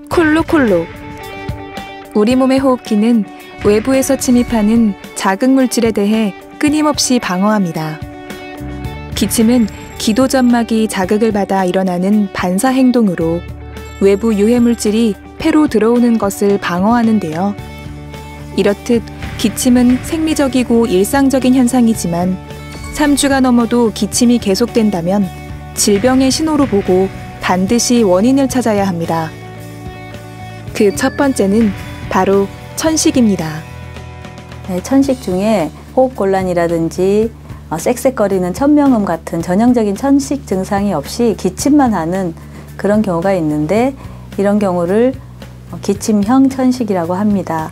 콜록콜록. 우리 몸의 호흡기는 외부에서 침입하는 자극 물질에 대해 끊임없이 방어합니다. 기침은 기도점막이 자극을 받아 일어나는 반사 행동으로 외부 유해 물질이 폐로 들어오는 것을 방어하는데요. 이렇듯 기침은 생리적이고 일상적인 현상이지만 3주가 넘어도 기침이 계속된다면 질병의 신호로 보고 반드시 원인을 찾아야 합니다. 그 첫 번째는 바로 천식입니다. 네, 천식 중에 호흡곤란이라든지 쌕쌕거리는 천명음 같은 전형적인 천식 증상이 없이 기침만 하는 그런 경우가 있는데 이런 경우를 기침형 천식이라고 합니다.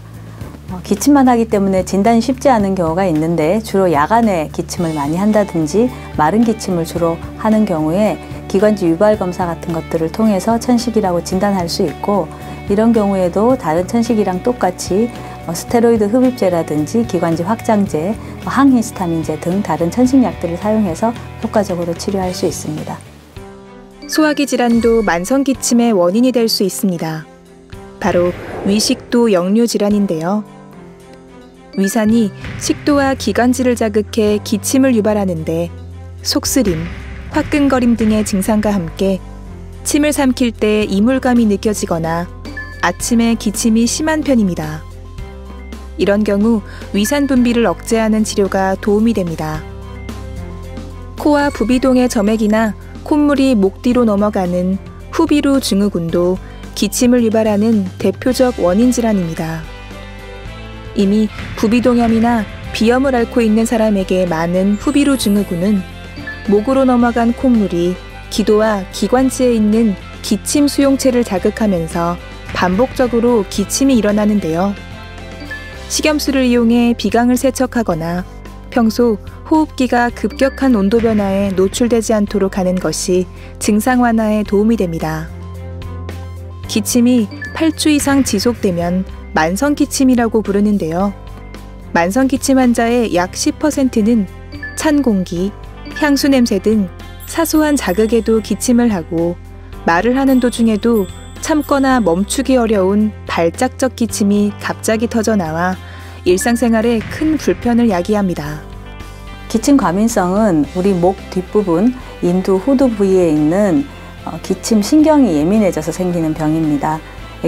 기침만 하기 때문에 진단이 쉽지 않은 경우가 있는데 주로 야간에 기침을 많이 한다든지 마른 기침을 주로 하는 경우에 기관지 유발 검사 같은 것들을 통해서 천식이라고 진단할 수 있고 이런 경우에도 다른 천식이랑 똑같이 스테로이드 흡입제라든지 기관지 확장제, 항히스타민제 등 다른 천식약들을 사용해서 효과적으로 치료할 수 있습니다. 소화기 질환도 만성 기침의 원인이 될 수 있습니다. 바로 위식도 역류 질환인데요. 위산이 식도와 기관지를 자극해 기침을 유발하는데 속쓰림, 화끈거림 등의 증상과 함께 침을 삼킬 때 이물감이 느껴지거나 아침에 기침이 심한 편입니다. 이런 경우 위산 분비를 억제하는 치료가 도움이 됩니다. 코와 부비동의 점액이나 콧물이 목 뒤로 넘어가는 후비루 증후군도 기침을 유발하는 대표적 원인 질환입니다. 이미 부비동염이나 비염을 앓고 있는 사람에게 많은 후비루 증후군은 목으로 넘어간 콧물이 기도와 기관지에 있는 기침 수용체를 자극하면서 반복적으로 기침이 일어나는데요. 식염수를 이용해 비강을 세척하거나 평소 호흡기가 급격한 온도 변화에 노출되지 않도록 하는 것이 증상 완화에 도움이 됩니다. 기침이 8주 이상 지속되면 만성 기침이라고 부르는데요. 만성 기침 환자의 약 10%는 찬 공기, 향수 냄새 등 사소한 자극에도 기침을 하고 말을 하는 도중에도 참거나 멈추기 어려운 발작적 기침이 갑자기 터져나와 일상생활에 큰 불편을 야기합니다. 기침 과민성은 우리 목 뒷부분, 인두, 후두 부위에 있는 기침 신경이 예민해져서 생기는 병입니다.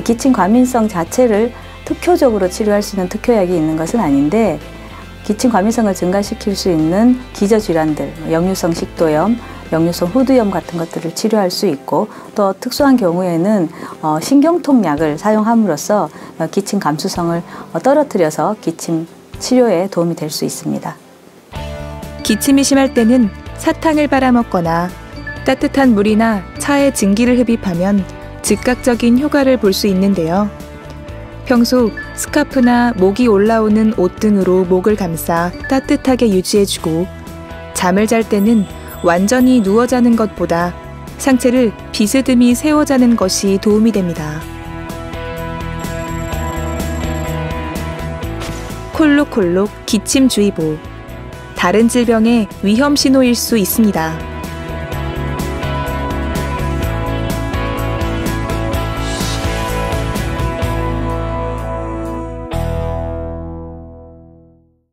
기침 과민성 자체를 특효적으로 치료할 수 있는 특효약이 있는 것은 아닌데 기침 과민성을 증가시킬 수 있는 기저질환들, 역류성 식도염, 역류성 후두염 같은 것들을 치료할 수 있고 또 특수한 경우에는 신경통약을 사용함으로써 기침 감수성을 떨어뜨려서 기침 치료에 도움이 될 수 있습니다. 기침이 심할 때는 사탕을 빨아먹거나 따뜻한 물이나 차에 증기를 흡입하면 즉각적인 효과를 볼 수 있는데요. 평소 스카프나 목이 올라오는 옷 등으로 목을 감싸 따뜻하게 유지해주고 잠을 잘 때는 완전히 누워 자는 것보다 상체를 비스듬히 세워 자는 것이 도움이 됩니다. 콜록콜록 기침주의보. 다른 질병의 위험 신호일 수 있습니다.